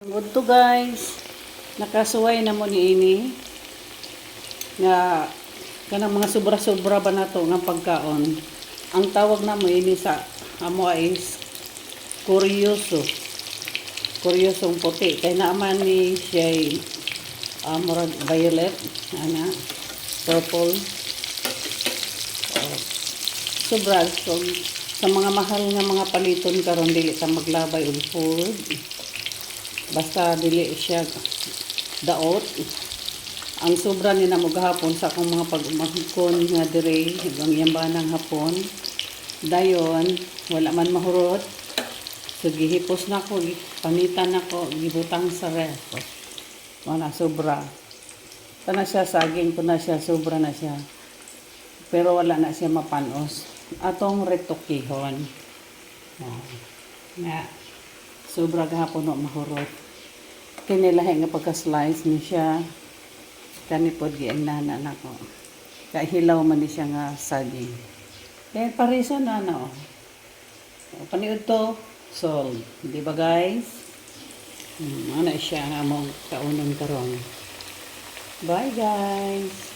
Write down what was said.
Good to guys. Nakasuway na mo ni ini nga kanang mga sobra-sobra ba nato nga pagkaon. Ang tawag na mo ini sa amo is kuryoso. Kuryosong puti kay naaman ni siya murag violet ana purple. Sobra so, sa mga mahal nga mga paliton karon dili ta maglabay og food. Basta dili siya daot. Ang sobra ni na mo gahapon sa akong mga pag-umahon nga dire hanggang yambanang hapon. Dayon wala man mahurot. So gihipos na ko, panitan na ko, gibutang sa ref. Wala sobra. Kana siya saging ko na siya, sobra na siya. Pero wala na siya mapanos. Atong retokihon. Na sobra gahapon no mahurot. Kinilahi nga pagka-slice ni siya. Kani pod giang nana nako. Kay hilaw man ni siya nga saging. Kaya parisa na na oh. Paniud to solve. Di ba guys? Ano siya nga mong kaunon karon. Bye guys.